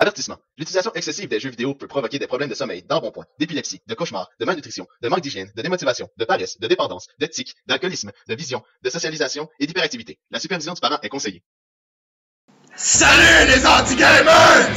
Avertissement. L'utilisation excessive des jeux vidéo peut provoquer des problèmes de sommeil, d'embonpoint, d'épilepsie, de cauchemars, de malnutrition, de manque d'hygiène, de démotivation, de paresse, de dépendance, de tics, d'alcoolisme, de vision, de socialisation et d'hyperactivité. La supervision du parent est conseillée. Salut les anti-gamers!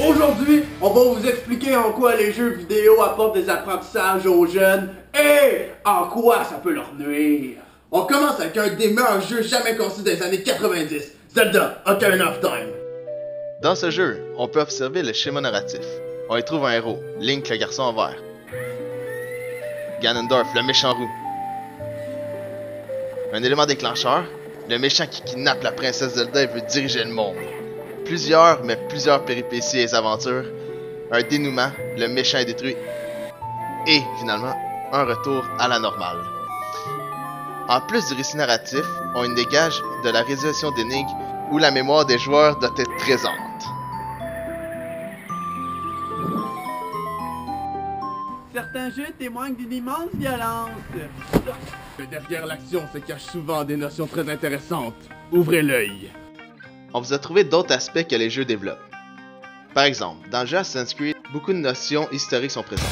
Aujourd'hui, on va vous expliquer en quoi les jeux vidéo apportent des apprentissages aux jeunes et en quoi ça peut leur nuire. On commence avec un des meilleurs jeux jamais conçus des années 90, Zelda Ocarina of Time. Dans ce jeu, on peut observer le schéma narratif. On y trouve un héros, Link le garçon en vert, Ganondorf le méchant roux, un élément déclencheur, le méchant qui kidnappe la princesse Zelda et veut diriger le monde. Plusieurs péripéties et aventures, un dénouement, le méchant est détruit, et finalement, un retour à la normale. En plus du récit narratif, on y dégage de la résolution d'énigmes où la mémoire des joueurs doit être présente. Certains jeux témoignent d'une immense violence. Derrière l'action se cachent souvent des notions très intéressantes. Ouvrez l'œil. On vous a trouvé d'autres aspects que les jeux développent. Par exemple, dans le jeu Assassin's Creed, beaucoup de notions historiques sont présentes.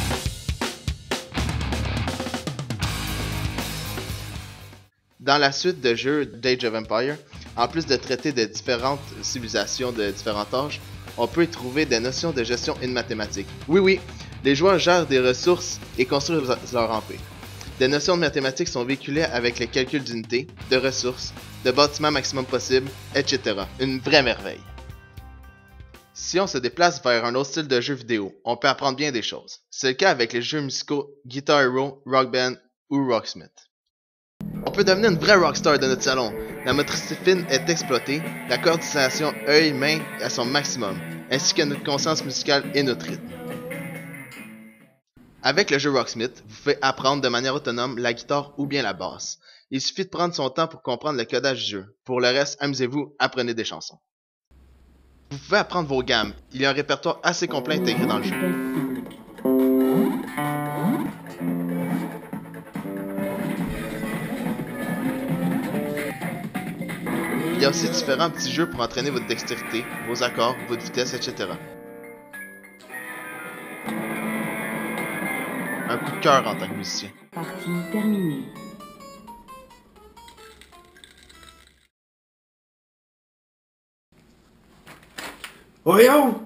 Dans la suite de jeux d'Age of Empires, en plus de traiter de différentes civilisations de différents âges, on peut y trouver des notions de gestion et de mathématiques. Oui, les joueurs gèrent des ressources et construisent leur empire. Des notions de mathématiques sont véhiculées avec les calculs d'unités, de ressources, de bâtiments maximum possible, etc. Une vraie merveille. Si on se déplace vers un autre style de jeu vidéo, on peut apprendre bien des choses. C'est le cas avec les jeux musicaux Guitar Hero, Rock Band ou Rocksmith. On peut devenir une vraie rockstar de notre salon. La motricité fine est exploitée, la coordination œil-main est à son maximum, ainsi que notre conscience musicale et notre rythme. Avec le jeu Rocksmith, vous pouvez apprendre de manière autonome la guitare ou bien la basse. Il suffit de prendre son temps pour comprendre le codage du jeu. Pour le reste, amusez-vous, apprenez des chansons. Vous pouvez apprendre vos gammes. Il y a un répertoire assez complet intégré dans le jeu. Il y a aussi différents petits jeux pour entraîner votre dextérité, vos accords, votre vitesse, etc. Un coup de cœur en tant que musicien. Partie terminée. Voyons!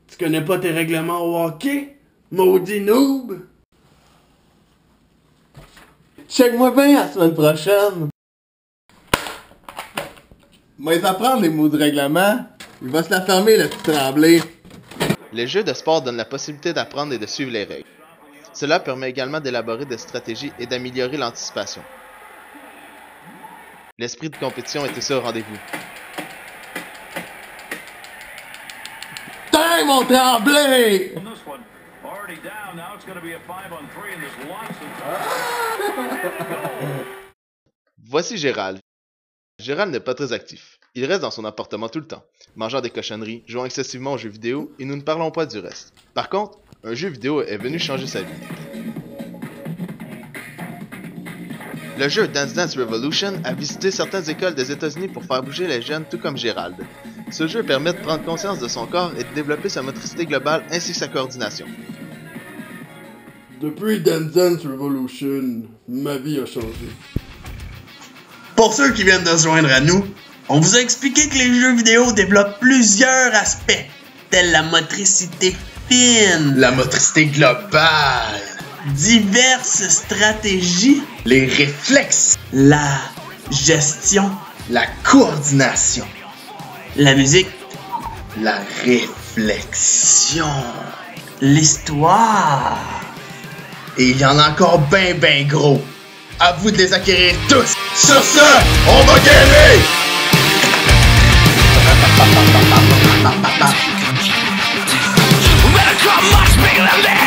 Tu connais pas tes règlements au hockey? Maudit noob! Check-moi bien la semaine prochaine! Mais apprendre les mots de règlement, il va se la fermer le petit Tremblay. Les jeux de sport donnent la possibilité d'apprendre et de suivre les règles. Cela permet également d'élaborer des stratégies et d'améliorer l'anticipation. L'esprit de compétition est aussi au rendez-vous. Tiens mon Tremblay! Voici Gérald. Gérald n'est pas très actif. Il reste dans son appartement tout le temps, mangeant des cochonneries, jouant excessivement aux jeux vidéo et nous ne parlons pas du reste. Par contre, un jeu vidéo est venu changer sa vie. Le jeu Dance Dance Revolution a visité certaines écoles des États-Unis pour faire bouger les jeunes tout comme Gérald. Ce jeu permet de prendre conscience de son corps et de développer sa motricité globale ainsi que sa coordination. Depuis Dance Dance Revolution, ma vie a changé. Pour ceux qui viennent de se joindre à nous, on vous a expliqué que les jeux vidéo développent plusieurs aspects, tels la motricité fine, la motricité globale, diverses stratégies, les réflexes, la gestion, la coordination, la musique, la réflexion, l'histoire. Et il y en a encore ben gros. À vous de les acquérir tous. Sur ce, on va gamer! I'm much bigger than this.